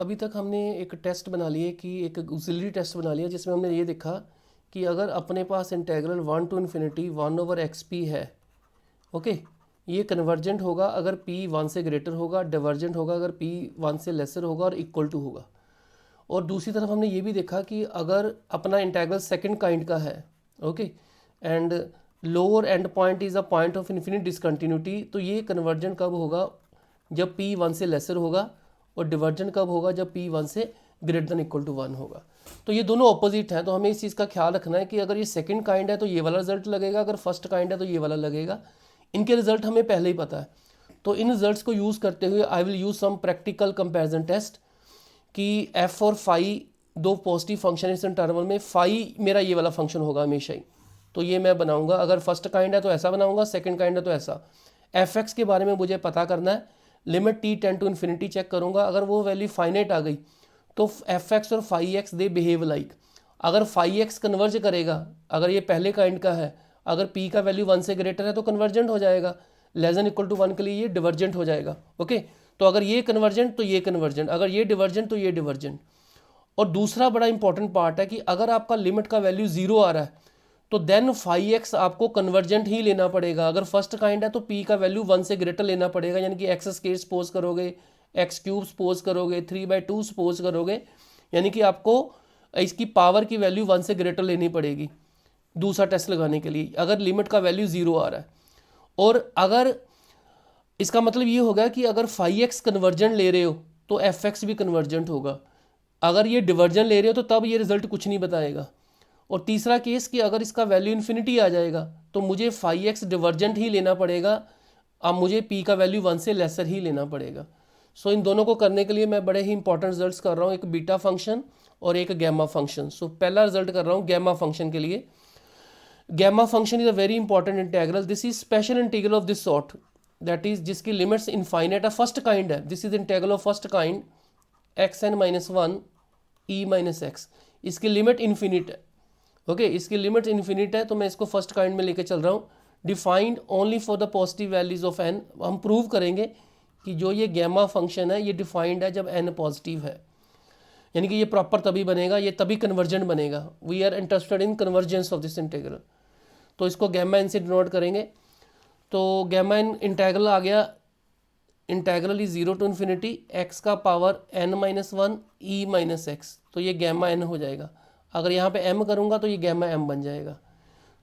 अभी तक हमने एक टेस्ट बना लिए कि एक ऑक्सिलरी टेस्ट बना लिया जिसमें हमने ये देखा कि अगर अपने पास इंटेग्रल 1 टू इन्फिनिटी 1/xp है, ओके, ये कन्वर्जेंट होगा अगर p 1 से ग्रेटर होगा, डिवर्जेंट होगा अगर p 1 से लेसर होगा और इक्वल टू होगा। और दूसरी तरफ हमने ये भी देखा कि अगर अपना इंटेग्रल सेकंड काइंड का है, okay, and lower and point is a point of infinite discontinuity, तो ये कन्वर्जेंट कब होगा? जब p 1 से लेसर होगा, और डिवर्जेंट कब होगा? जब p 1 से ग्रेटर देन इक्वल टू 1 होगा। तो ये दोनों ऑपोजिट हैं, तो हमें इस चीज़ का ख्याल रखना है कि अगर ये सेकंड काइंड है तो ये वाला रिजल्ट लगेगा, अगर फर्स्ट काइंड है तो ये वाला लगेगा। इनके रिजल्ट हमें पहले ही पता है, तो इन रिजल्ट्स को यूज़ करते हुए I will use some practical comparison test कि एफ और फाई दो पॉजिटिव फंक्शन इस इंटरवल में, फाई मेरा ये वाला फंक्शन होगा हमेशा ही, तो ये मैं बनाऊंगा। अगर फर्स्ट काइंड है तो ऐसा बनाऊंगा, सेकंड काइंड है तो ऐसा। एफ एक्स के बारे में मुझे पता करना है, limit t tend to infinity check करूंगा, अगर वो वैल्यू फाइनाइट आ गई तो एफ एक्स और phi x they behave like. अगर फाई एक्स कन्वर्ज करेगा, अगर ये पहले काइंड का है, अगर पी का वैल्यू 1 से ग्रेटर है तो कन्वर्जेंट हो जाएगा, लेस देन इक्वल टू 1 के लिए ये डिवर्जेंट हो जाएगा, ओके। तो अगर ये कन्वर्जेंट तो ये कन्वर्जेंट, अगर ये डिवर्जेंट तो ये डिवर्जेंट। और दूसरा बड़ा इंपॉर्टेंट पार्ट है कि अगर आपका लिमिट का वैल्यू 0 आ रहा है तो देन फाई एक्स आपको कन्वर्जेंट ही लेना पड़ेगा। अगर फर्स्ट काइंड है तो पी का वैल्यू 1 से ग्रेटर लेना पड़ेगा, यानी कि एक्स स्क्वायर सपोज करोगे, एक्स क्यूब सपोज करोगे, 3/2 सपोज करोगे, यानी कि आपको इसकी पावर की वैल्यू 1 से ग्रेटर लेनी पड़ेगी दूसरा टेस्ट लगाने के लिए, अगर लिमिट का वैल्यू 0 आ रहा है। और अगर इसका मतलब ये होगा कि अगर फाई एक्स कन्वर्जेंट ले रहे हो तो एफ एक्स भी कन्वर्जेंट होगा, अगर ये डिवर्जन ले रहे हो तो तब ये रिजल्ट कुछ नहीं बताएगा। और तीसरा केस कि अगर इसका वैल्यू इन्फिनिटी आ जाएगा तो मुझे फाई एक्स डिवर्जेंट ही लेना पड़ेगा, अब मुझे पी का वैल्यू 1 से लेसर ही लेना पड़ेगा। सो इन दोनों को करने के लिए मैं बड़े ही इंपॉर्टेंट रिजल्ट्स कर रहा हूँ, एक बीटा फंक्शन और एक गैमा फंक्शन। सो पहला रिजल्ट कर रहा हूँ गैमा फंक्शन के लिए। Gamma function is a very important integral, this is special integral of this sort, that is जिसकी लिमिट्स इनफाइनाइट है, फर्स्ट काइंड है, this is integral of first kind xn-1 e-x, इसकी limit infinite है, okay, इसकी limit infinite है, तो मैं इसको फर्स्ट काइंड में लेके चल रहा हूँ। Defined only for the positive values of n, हम प्रूव करेंगे कि जो ये गैमा फंक्शन है ये डिफाइंड है जब n पॉजिटिव है, यानी कि ये प्रॉपर तभी बनेगा, ये तभी कन्वर्जेंट बनेगा। We are interested in convergence of this integral, तो इसको गैमा एन से डिनोट करेंगे। तो गैमा एन इंटीग्रल आ गया, integral is 0 to infinity x का पावर n-1 e-x, तो ये गैमा n हो जाएगा। अगर यहाँ पे m करूँगा तो ये गैमा m बन जाएगा।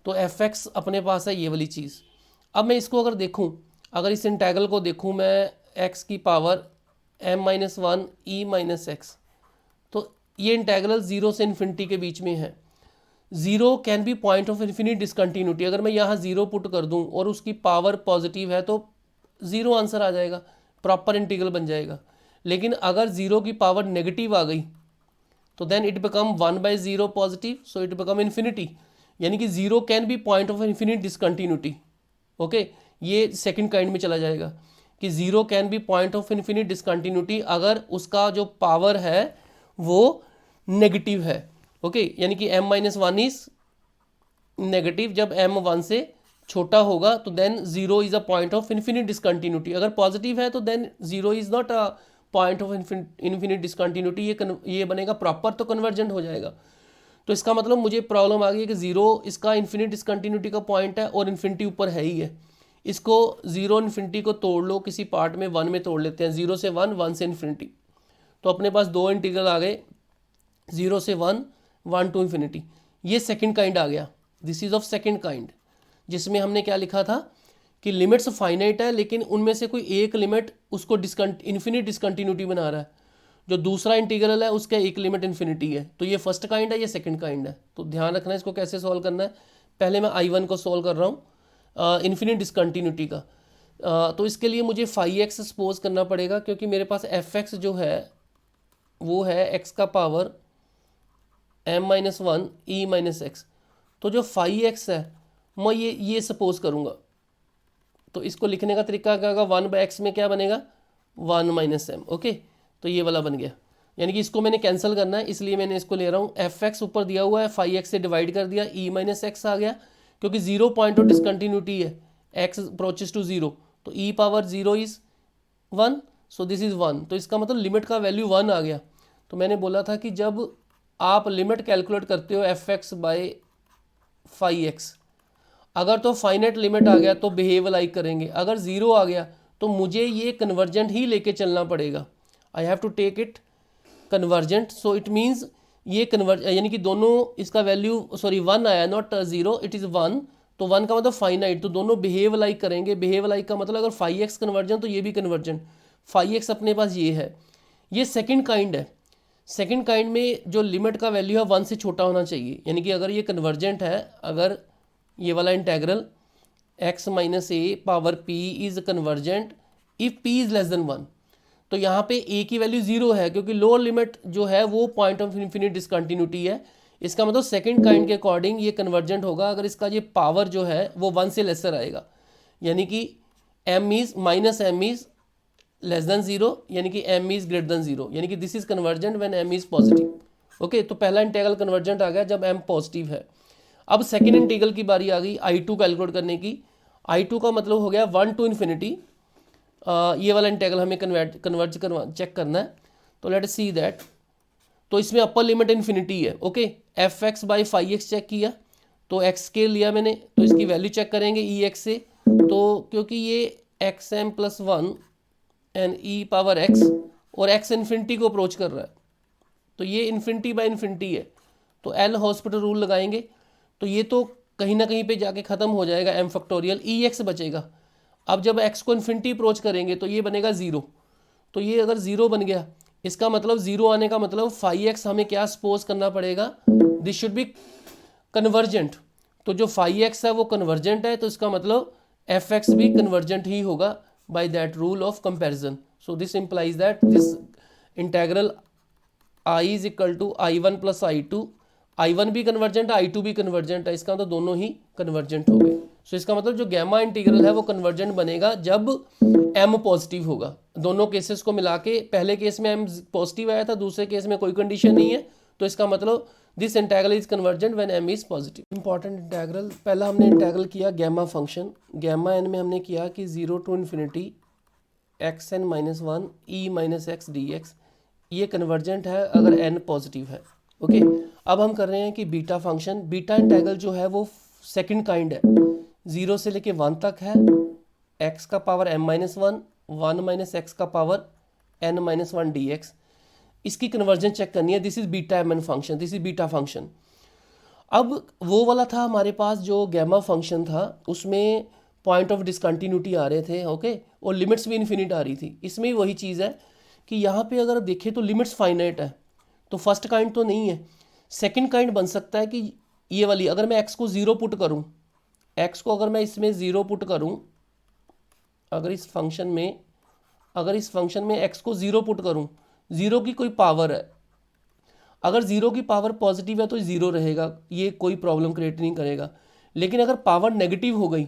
तो एफ एक्स अपने पास है ये वाली चीज़। अब मैं इसको अगर देखूँ, अगर इस इंटीग्रल को देखूँ मैं x की पावर m-1 e-x, तो ये इंटीग्रल 0 से इन्फिनिटी के बीच में है। 0 can be point of infinite discontinuity, अगर मैं यहाँ 0 पुट कर दूँ और उसकी पावर पॉजिटिव है तो 0 आंसर आ जाएगा, प्रॉपर इंटीग्रल बन जाएगा। लेकिन अगर 0 की पावर नेगेटिव आ गई तो then it become 1/0 positive, so it become infinity, यानी कि 0 can be point of infinite discontinuity, okay. ये सेकंड काइंड में चला जाएगा कि 0 can be point of infinite discontinuity अगर उसका जो पावर है वो नेगेटिव है, ओके, यानी कि m-1 इज नेगेटिव, जब m 1 से छोटा होगा तो then 0 is a point of infinite discontinuity, अगर पॉजिटिव है तो then 0 is not a point of infinite discontinuity, ये बनेगा प्रॉपर, तो कन्वर्जेंट हो जाएगा। तो इसका मतलब मुझे प्रॉब्लम आ गई है कि 0 इसका इन्फिनिट डिसकंटिन्यूटी का पॉइंट है और इन्फिनिटी ऊपर है ही है। इसको 0 इन्फिनिटी को तोड़ लो, किसी पार्ट में 1 में तोड़ लेते हैं, 0 से 1, 1 से इन्फिनिटी, तो अपने पास दो इंटीग्रल आ गए, 0 से 1, 1 टू इन्फिनिटी। ये सेकंड काइंड आ गया, this is of second kind, जिसमें हमने क्या लिखा था कि लिमिट्स फाइनाइट है लेकिन उनमें से कोई एक लिमिट उसको इन्फिनिट डिसकंटिन्यूटी बना रहा है, जो दूसरा इंटीग्रल है उसका एक लिमिट इन्फिनिटी है। तो ये फर्स्ट काइंड है, ये सेकंड काइंड है, तो ध्यान रखना है इसको कैसे सॉल्व करना है। पहले मैं I1 को सॉल्व कर रहा हूँ इन्फिनिट डिसकंटिन्यूटी का। तो इसके लिए मुझे फाई एक्स सपोज करना पड़ेगा, क्योंकि मेरे पास एफ एक्स जो है वो है x का पावर m-1 e-x, तो जो फाई एक्स है मैं ये सपोज करूँगा, तो इसको लिखने का तरीका क्या होगा, 1/x में क्या बनेगा 1 - m, ओके, तो ये वाला बन गया। यानी कि इसको मैंने कैंसिल करना है, इसलिए मैंने इसको ले रहा हूँ, एफ एक्स ऊपर दिया हुआ है, फाई एक्स से डिवाइड कर दिया, e-x आ गया, क्योंकि 0 पॉइंट ऑफ डिसकंटिन्यूटी है, x अप्रोचेस टू 0, तो e power 0 is 1, so this is 1, तो इसका मतलब लिमिट का वैल्यू 1 आ गया। तो मैंने बोला था कि जब आप लिमिट कैलकुलेट करते हो fx बाय फाई एक्स, अगर तो फाइनाइट लिमिट आ गया तो बिहेव लाइक करेंगे, अगर ज़ीरो आ गया तो मुझे ये कन्वर्जेंट ही लेके चलना पड़ेगा। I have to take it convergent, so it means ये यानी कि दोनों इसका वैल्यू 1 आया, नॉट 0, इट इज़ 1, तो 1 का मतलब फाइनाइट, तो दोनों बिहेव लाइक करेंगे। बिहेव लाइक का मतलब अगर फाई एक्स कन्वर्जेंट तो ये भी कन्वर्जेंट, फाई एक्स अपने पास ये है। ये सेकंड काइंड है। सेकंड काइंड में जो लिमिट का वैल्यू है 1 से छोटा होना चाहिए, यानी कि अगर ये कन्वर्जेंट है, अगर ये वाला integral x minus A power p is convergent if p is less than 1, तो यहाँ पे a की वैल्यू 0 है क्योंकि लोअर लिमिट जो है वो पॉइंट ऑफ इन्फिनिट डिसकंटिन्यूटी है। इसका मतलब सेकंड काइंड के अकॉर्डिंग ये कन्वर्जेंट होगा अगर इसका ये पावर जो है वो 1 से लेसर आएगा, यानी कि m is minus m is less than 0, यानी कि m इज़ ग्रेटर देन 0, यानी कि this is convergent when m is positive. Okay, तो पहला इंटीग्रल कन्वर्जेंट आ गया जब m पॉजिटिव है। अब सेकेंड इंटीग्रल की बारी आ गई I2 कैलकुलेट करने की। I2 का मतलब हो गया 1 टू इन्फिनिटी, ये वाला इंटीग्रल हमें कन्वर्ज चेक करना है, तो लेट सी दैट। तो इसमें अपर लिमिट इन्फिनिटी है। Okay, f x by phi x check किया, तो एक्स स्केल लिया मैंने, तो इसकी वैल्यू चेक करेंगे ई एक्स से, तो क्योंकि ये x m plus 1 and e power x और एक्स इन्फिनिटी को अप्रोच कर रहा है, तो ये इन्फिनिटी बाई इन्फिनिटी है, तो एल हॉस्पिटल रूल लगाएंगे, तो ये तो कहीं ना कहीं पे जाके ख़त्म हो जाएगा, एम फैक्टोरियल ई एक्स बचेगा। अब जब एक्स को इन्फिनिटी अप्रोच करेंगे तो ये बनेगा 0, तो ये अगर 0 बन गया, इसका मतलब 0 आने का मतलब फाई एक्स हमें क्या सपोज करना पड़ेगा, दिस शुड बी कन्वर्जेंट, तो जो फाई एक्स है वो कन्वर्जेंट है, तो इसका मतलब एफ एक्स भी कन्वर्जेंट ही होगा by that rule of comparison. So this implies that this integral I is equal to I1 plus I2, I1 भी कन्वर्जेंट है, I2 भी कन्वर्जेंट है, इसका मतलब दोनों ही कन्वर्जेंट हो गए। सो इसका मतलब जो गैमा इंटीग्रल है वो कन्वर्जेंट बनेगा जब m पॉजिटिव होगा। दोनों केसेस को मिला के, पहले केस में m पॉजिटिव आया था, दूसरे केस में कोई कंडीशन नहीं है, तो इसका मतलब this integral is convergent when m is positive. Important integral, पहला हमने इंटीग्रल किया गैमा फंक्शन, गैमा n में हमने किया कि 0 to infinity xn minus 1 e minus x d x, ये कन्वर्जेंट है अगर n पॉजिटिव है। ओके, अब हम कर रहे हैं कि बीटा फंक्शन, बीटा इंटीग्रल जो है वो सेकंड काइंड है, 0 से लेके 1 तक है, x का पावर m माइनस 1, 1 माइनस एक्स का पावर n माइनस 1 डी एक्स, इसकी कन्वर्जन चेक करनी है। This is beta mn function, this is beta function. अब वो वाला था हमारे पास जो गैमा फंक्शन था, उसमें पॉइंट ऑफ डिसकंटिन्यूटी आ रहे थे, ओके, और लिमिट्स भी इन्फिनिट आ रही थी। इसमें वही चीज़ है कि यहाँ पे अगर देखें तो लिमिट्स फाइनाइट है, तो फर्स्ट काइंड तो नहीं है, सेकंड काइंड बन सकता है कि ये वाली, अगर मैं x को 0 पुट करूँ, x को अगर मैं इसमें 0 पुट करूँ, अगर इस फंक्शन में x को 0 पुट करूँ, 0 की कोई पावर है, अगर 0 की पावर पॉजिटिव है तो 0 रहेगा, ये कोई प्रॉब्लम क्रिएट नहीं करेगा। लेकिन अगर पावर नेगेटिव हो गई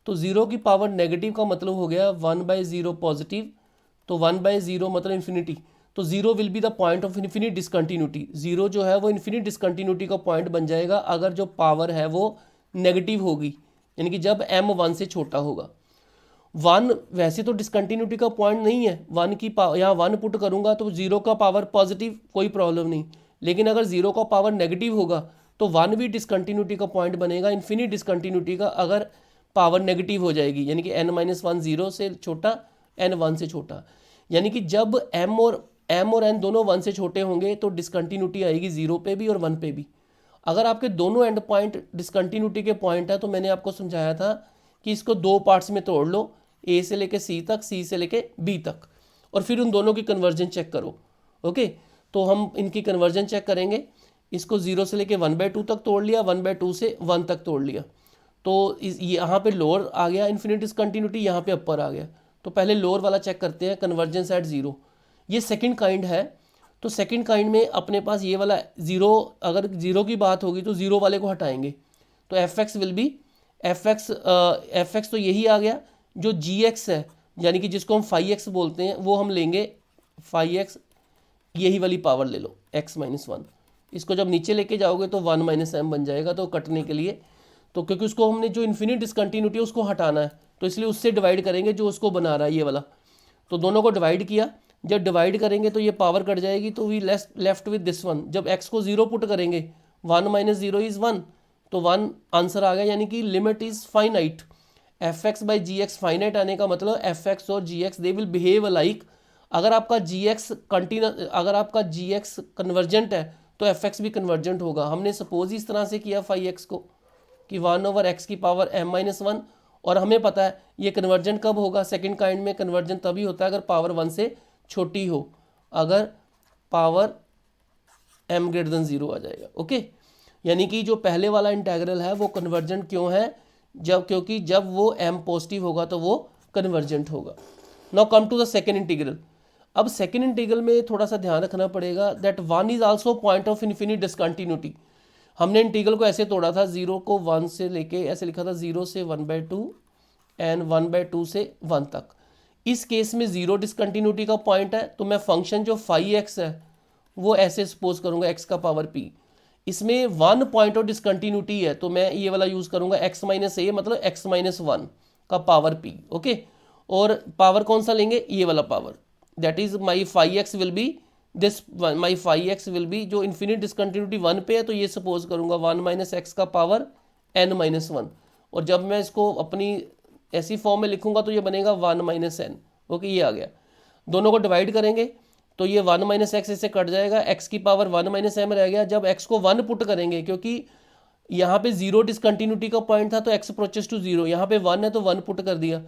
तो 0 की पावर नेगेटिव का मतलब हो गया 1/0 पॉजिटिव, तो 1/0 मतलब इन्फिनिटी, तो 0 will be the point of infinite discontinuity. 0 जो है वो इन्फिनिट डिसकंटिन्यूटी का पॉइंट बन जाएगा अगर जो पावर है वो नेगेटिव होगी, यानी कि जब m 1 से छोटा होगा। 1 वैसे तो डिसकंटिन्यूटी का पॉइंट नहीं है, 1 की यहाँ 1 पुट करूँगा तो 0 का पावर पॉजिटिव, कोई प्रॉब्लम नहीं, लेकिन अगर 0 का पावर नेगेटिव होगा तो 1 भी डिसकंटिन्यूटी का पॉइंट बनेगा, इन्फिनिट डिसकंटिन्यूटी का, अगर पावर नेगेटिव हो जाएगी, यानी कि n-1 0 से छोटा, n 1 से छोटा, यानी कि जब m और n दोनों 1 से छोटे होंगे तो डिसकंटिन्यूटी आएगी 0 पे भी और 1 पे भी। अगर आपके दोनों एंड पॉइंट डिसकंटिन्यूटी के पॉइंट है तो मैंने आपको समझाया था कि इसको 2 पार्ट्स में तोड़ लो, a से लेके c तक, c से लेके b तक, और फिर उन दोनों की कन्वर्जन चेक करो। ओके, तो हम इनकी कन्वर्जन चेक करेंगे। इसको 0 से लेके 1/2 तक तोड़ लिया, 1/2 से 1 तक तोड़ लिया, तो यहाँ पे लोअर आ गया इन्फिनिट डिसकंटिन्यूटी, यहाँ पे अपर आ गया। तो पहले लोअर वाला चेक करते हैं, कन्वर्जेंस एट 0, ये सेकंड काइंड है। तो सेकंड काइंड में अपने पास ये वाला 0, अगर 0 की बात होगी तो 0 वाले को हटाएंगे, तो f x will B F x तो यही आ गया। जो जी एक्स है, यानी कि जिसको हम फाई एक्स बोलते हैं, वो हम लेंगे फाई एक्स, यही वाली पावर ले लो x-1, इसको जब नीचे लेके जाओगे तो 1 - m बन जाएगा, तो कटने के लिए, तो क्योंकि उसको हमने जो इन्फिनिट डिसकंटिन्यूटी है उसको हटाना है, तो इसलिए उससे डिवाइड करेंगे जो उसको बना रहा है ये वाला, तो दोनों को डिवाइड किया, जब डिवाइड करेंगे तो ये पावर कट जाएगी, तो we left with this one. जब x को 0 पुट करेंगे 1 माइनस 0 इज़ 1, तो 1 आंसर आ गया, यानी कि limit is finite. F x by g x finite आने का मतलब एफ एक्स और g x they will behave like. अगर आपका जी एक्स अगर आपका जी एक्स कन्वर्जेंट है तो एफ एक्स भी कन्वर्जेंट होगा। हमने सपोज इस तरह से किया फाई एक्स को कि 1/x की पावर m-1, और हमें पता है ये कन्वर्जेंट कब होगा, सेकंड काइंड में कन्वर्जेंट तभी होता है अगर पावर 1 से छोटी हो, अगर पावर m ग्रेटर देन 0 आ जाएगा। ओके, यानी कि जो पहले वाला इंटेग्रल है वो कन्वर्जेंट क्यों है, क्योंकि जब वो m पॉजिटिव होगा तो वो कन्वर्जेंट होगा। Now come to the second integral. अब सेकेंड इंटीग्रल में थोड़ा सा ध्यान रखना पड़ेगा that 1 is also point of infinite discontinuity. हमने इंटीग्रल को ऐसे तोड़ा था, 0 को 1 से लेके ऐसे लिखा था 0 से 1/2 एंड 1/2 से 1 तक। इस केस में 0 डिसकंटिन्यूटी का पॉइंट है, तो मैं फंक्शन जो फाई एक्स है वो ऐसे सपोज करूंगा x का पावर p। इसमें 1 पॉइंट ऑफ डिसकंटिन्यूटी है, तो मैं ये वाला यूज करूंगा x माइनस ए, मतलब x माइनस 1 का पावर p। ओके, और पावर कौन सा लेंगे, ये वाला power, that is my phi x will be this, my phi x will be, जो इन्फिनिट डिसकंटिन्यूटी 1 पे है तो ये सपोज करूंगा 1 माइनस एक्स का पावर n-1। और जब मैं इसको अपनी ऐसी फॉर्म में लिखूंगा तो ये बनेगा 1 माइनस एन। ओके, ये आ गया। दोनों को डिवाइड करेंगे तो ये 1 माइनस एक्स इससे कट जाएगा, x की पावर 1 माइनस एम रह गया। जब x को 1 पुट करेंगे, क्योंकि यहाँ पे 0 डिसकंटिन्यूटी का पॉइंट था तो x अप्रोचेस टू 0, यहाँ पे 1 है तो 1 पुट कर दिया,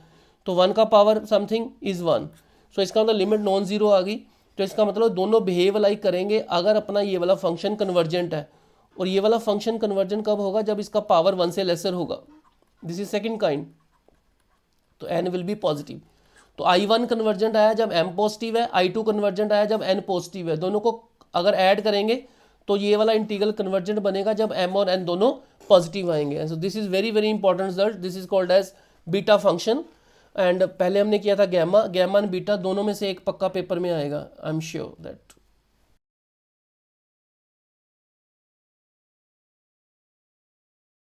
तो 1 का पावर समथिंग इज 1। सो इसका मतलब लिमिट नॉन जीरो आ गई। तो इसका मतलब दोनों बिहेव लाइक करेंगे अगर अपना ये वाला फंक्शन कन्वर्जेंट है। और ये वाला फंक्शन कन्वर्जेंट कब होगा, जब इसका पावर 1 से लेसर होगा। दिस इज सेकेंड काइंड, तो n विल बी पॉजिटिव। तो I1 कन्वर्जेंट आया जब m पॉजिटिव है, I2 कन्वर्जेंट आया जब n पॉजिटिव है। दोनों को अगर ऐड करेंगे तो ये वाला इंटीग्रल कन्वर्जेंट बनेगा जब m और n दोनों पॉजिटिव आएंगे। So this is very very important result, this is called as beta function. And पहले हमने किया था गैमा, गैमा एंड बीटा दोनों में से एक पक्का पेपर में आएगा, आई एम श्योर दैट।